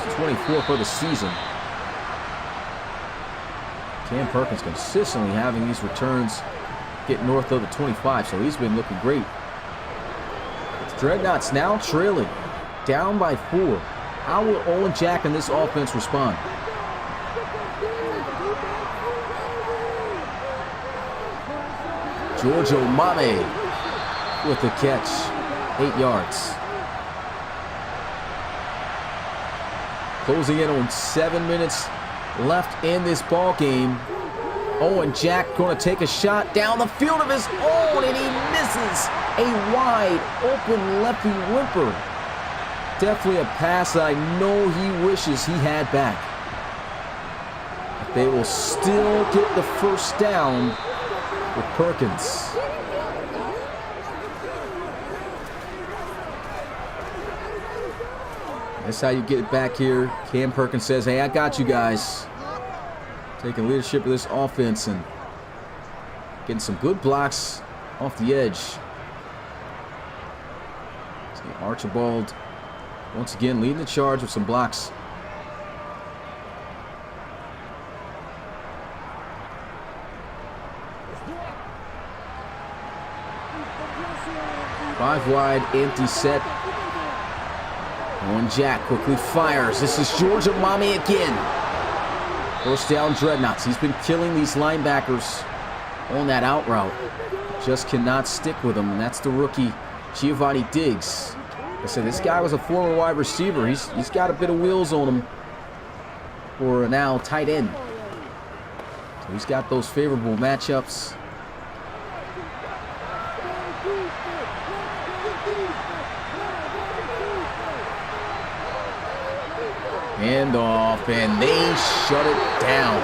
It's 24 for the season. Cam Perkins consistently having these returns get north of the 25, so he's been looking great. The Dreadnoughts now trailing, down by 4. How will Owen Jack and this offense respond? Giorgio Mame with the catch, 8 yards. Closing in on 7 minutes left in this ball game. Owen Jack going to take a shot down the field of his own, and he misses a wide open lefty whimper. Definitely a pass that I know he wishes he had back. But they will still get the first down with Perkins. That's how you get it back here. Cam Perkins says, hey, I got you guys. Taking leadership of this offense and getting some good blocks off the edge. See Archibald once again leading the charge with some blocks. Five wide, empty set. Owen Jack quickly fires. This is Giorgio Mame again. First down, Dreadnoughts. He's been killing these linebackers on that out route. Just cannot stick with them, and that's the rookie, Giovanni Diggs. I said, this guy was a former wide receiver. He's got a bit of wheels on him for a now tight end. So he's got those favorable matchups. Handoff, and they shut it down.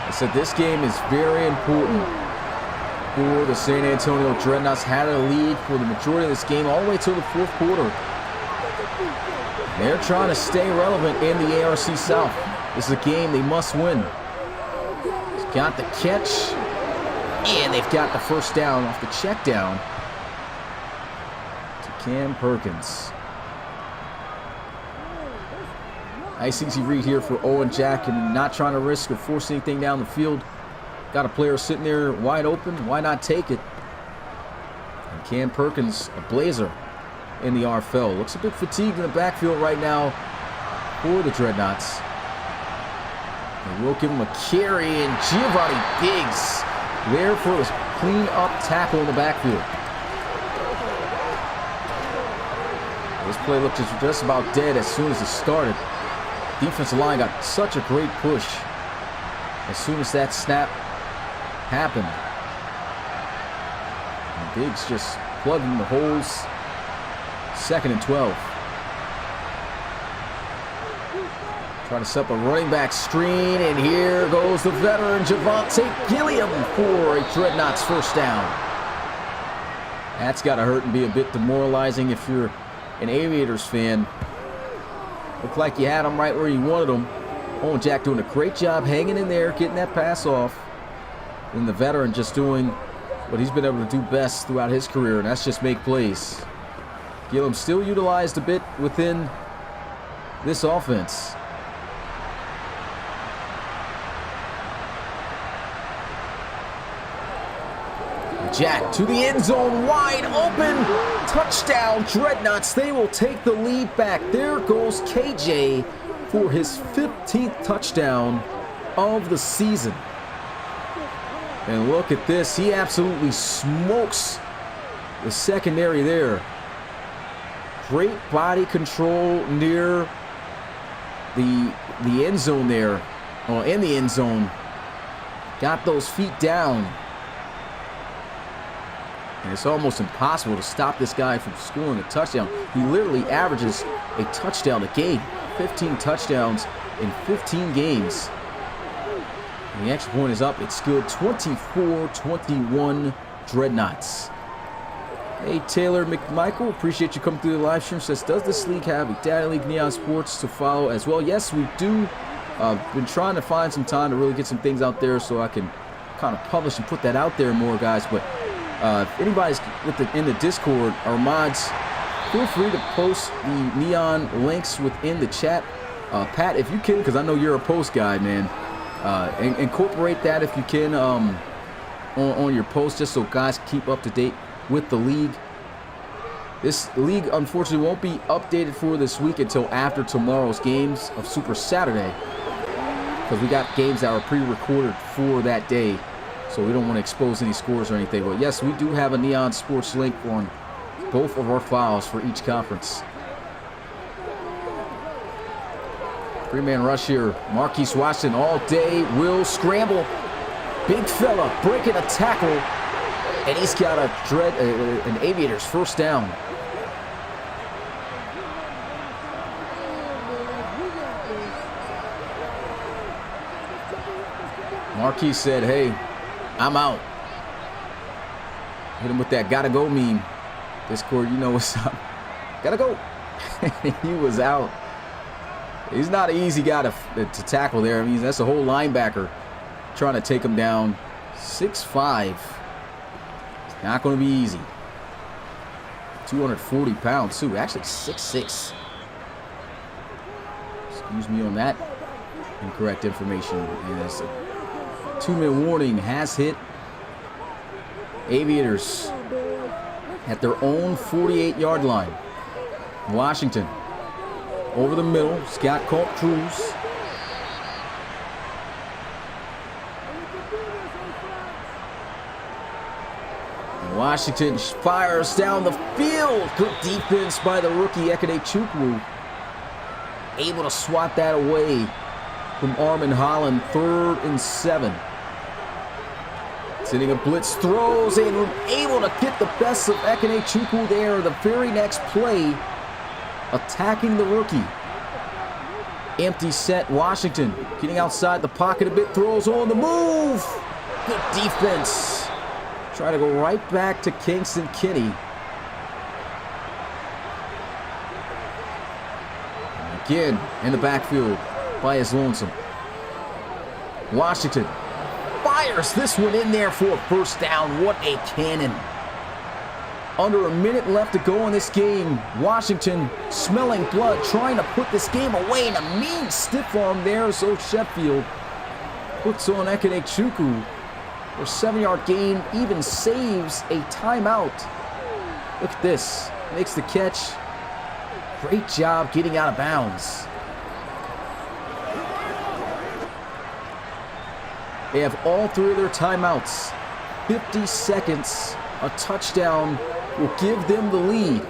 I said this game is very important for the San Antonio Dreadnoughts. Had a lead for the majority of this game, all the way to the 4th quarter. They're trying to stay relevant in the ARC South. This is a game they must win. He's got the catch, and they've got the first down off the check down to Cam Perkins. Nice easy read here for Owen Jack, and not trying to risk or force anything down the field. Got a player sitting there wide open. Why not take it? And Cam Perkins, a blazer in the RFL. Looks a bit fatigued in the backfield right now for the Dreadnoughts. They will give him a carry, and Giovanni Diggs there for his clean up tackle in the backfield. play looked just about dead as soon as it started. Defensive line got such a great push as soon as that snap happened. And Diggs just plugged in the holes. 2nd and 12. Trying to set up a running back screen, and here goes the veteran Javonte Gilliam for a Dreadnoughts first down. That's got to hurt and be a bit demoralizing if you're an Aviators fan. Looked like you had him right where you wanted him. Owen Jack doing a great job hanging in there, getting that pass off. And the veteran just doing what he's been able to do best throughout his career, and that's just make plays. Gilliam still utilized a bit within this offense. Jack to the end zone, wide open, touchdown Dreadnoughts. They will take the lead back. There goes KJ for his 15th touchdown of the season. And look at this, he absolutely smokes the secondary there. Great body control near the end zone there, or in the end zone. Got those feet down. And it's almost impossible to stop this guy from scoring a touchdown. He literally averages a touchdown a game. 15 touchdowns in 15 games. And the extra point is up. It's good. 24-21 Dreadnoughts. Hey, Taylor McMichael, appreciate you coming through the live stream. Says, does this league have a Data League Neon Sports to follow as well? Yes, we do. Been trying to find some time to really get some things out there so I can kind of publish and put that out there more, guys. But if anybody's in the Discord, our mods, feel free to post the Neon links within the chat. Pat, if you can, because I know you're a post guy, man, incorporate that if you can on your post, just so guys keep up to date with the league. This league, unfortunately, won't be updated for this week until after tomorrow's games of Super Saturday, because we got games that are pre-recorded for that day. So we don't want to expose any scores or anything. But yes, we do have a Neon Sports link on both of our files for each conference. 3-man rush here. Marquise Washington all day will scramble. Big fella breaking a tackle. And he's got an Aviators first down. Marquise said, hey, I'm out. Hit him with that gotta go meme. Discord, you know what's up. Gotta go. He was out. He's not an easy guy to tackle there. I mean, that's a whole linebacker trying to take him down. 6'5". It's not going to be easy. 240 pounds, too. Actually, 6'6". Excuse me on that incorrect information. And it's a 2-minute warning has hit. Aviators at their own 48-yard line. Washington over the middle. Scott Colt Cruz. Washington fires down the field. Good defense by the rookie Ekene Chukwu. Able to swat that away from Armin Holland. 3rd and 7. Sending a blitz, throws, and able to get the best of Ekene Chukwu there. The very next play, attacking the rookie. Empty set, Washington getting outside the pocket a bit, throws on the move. Good defense. Try to go right back to Kingston Kinney. And again, in the backfield by his lonesome. Washington fires this one in there for a first down. What a cannon. Under a minute left to go in this game. Washington smelling blood, trying to put this game away, and a mean stiff arm there. So Sheffield puts on Ekene Chukwu. For a 7-yard gain, even saves a timeout. Look at this. Makes the catch. Great job getting out of bounds. They have all 3 of their timeouts. 50 seconds. A touchdown will give them the lead.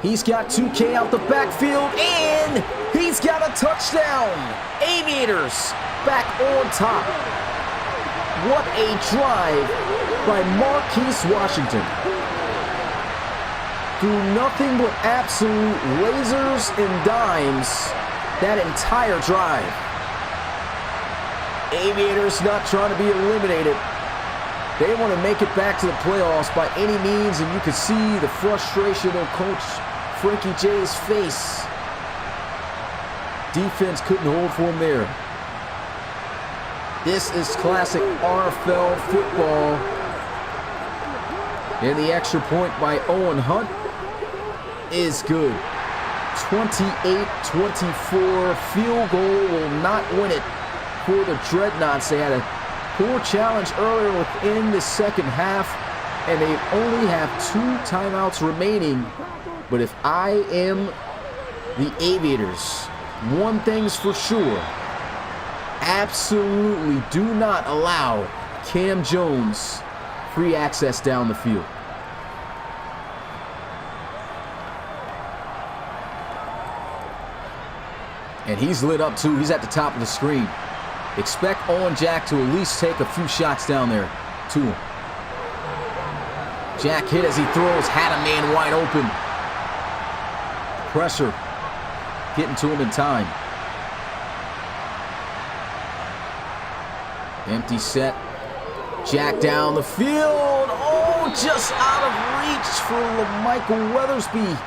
He's got 2K out the backfield, and he's got a touchdown. Aviators back on top. What a drive by Marquise Washington. Through nothing but absolute lasers and dimes that entire drive. Aviators not trying to be eliminated. They want to make it back to the playoffs by any means, and you can see the frustration on Coach Frankie J's face. Defense couldn't hold for him there. This is classic RFL football. And the extra point by Owen Hunt is good. 28-24. Field goal will not win it for the Dreadnoughts. They had a poor challenge earlier within the second half, and they only have 2 timeouts remaining. But if I am the Aviators, one thing's for sure. Absolutely do not allow Cam Jones free access down the field. And he's lit up too. He's at the top of the screen. Expect Owen Jack to at least take a few shots down there to him. Jack hit as he throws, had a man wide open. Pressure getting to him in time. Empty set. Jack down the field. Oh, just out of reach for Michael Weathersby.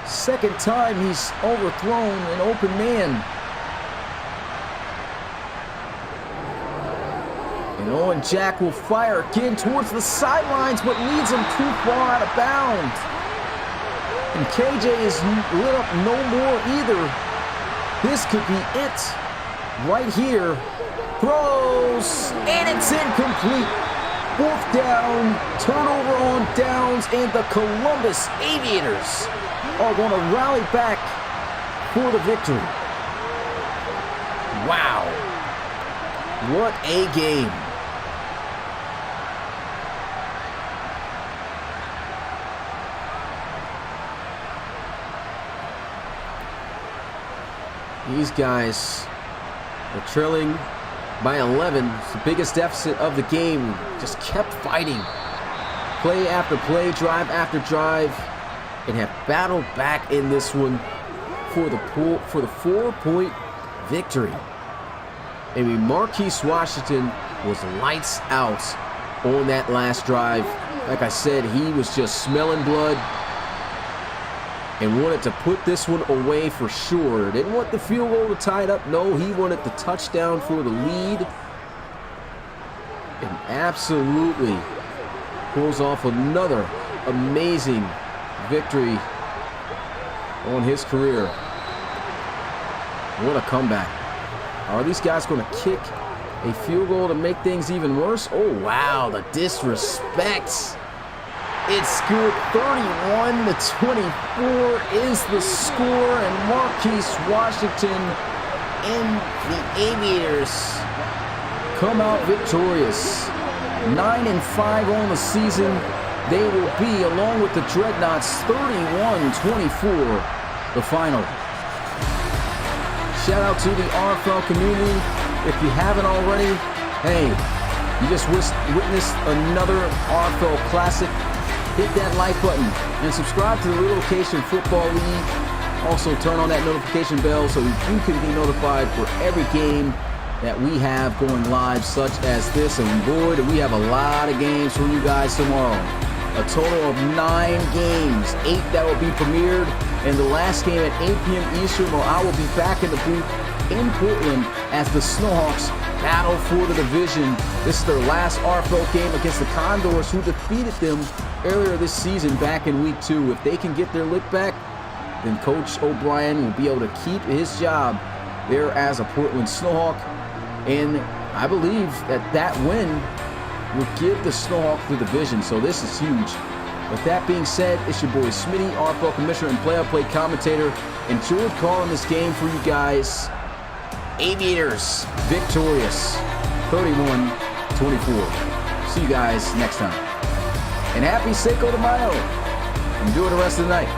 Second time he's overthrown an open man. And Owen Jack will fire again towards the sidelines, but leads him too far out of bounds. And KJ is lit up no more either. This could be it. Right here. Throws, and it's incomplete. 4th down, turnover on downs, and the Columbus Aviators are going to rally back for the victory. Wow. What a game. These guys are trailing by 11. It's the biggest deficit of the game. Just kept fighting. Play after play, drive after drive, and have battled back in this one for the 4-point victory. I mean, Marquise Washington was lights out on that last drive. Like I said, he was just smelling blood and wanted to put this one away for sure. Didn't want the field goal to tie it up. No, he wanted the touchdown for the lead. And absolutely pulls off another amazing victory on his career. What a comeback. Are these guys going to kick a field goal to make things even worse? Oh, wow, the disrespect. It's good. 31-24 is the score, and Marquise Washington and the Aviators come out victorious. 9-5 on the season. They will be, along with the Dreadnoughts, 31-24, the final. Shout out to the RFL community. If you haven't already, hey, you just witnessed another RFL classic. Hit that like button and subscribe to the Relocation Football League. Also turn on that notification bell so you can be notified for every game that we have going live, such as this. And boy, do we have a lot of games for you guys tomorrow. A total of 9 games, 8 that will be premiered, and the last game at 8 p.m. Eastern, where I will be back in the booth in Portland as the Snowhawks battle for the division. This is their last RFL game against the Condors, who defeated them earlier this season back in week 2. If they can get their lick back, then Coach O'Brien will be able to keep his job there as a Portland Snowhawk. And I believe that win will give the Snowhawks the division, so this is huge. With that being said, it's your boy Smitty, RFL Commissioner and play-by-play commentator. Enjoyed calling this game for you guys. Aviators victorious, 31-24. See you guys next time. And happy Cinco de Mayo. Enjoy the rest of the night.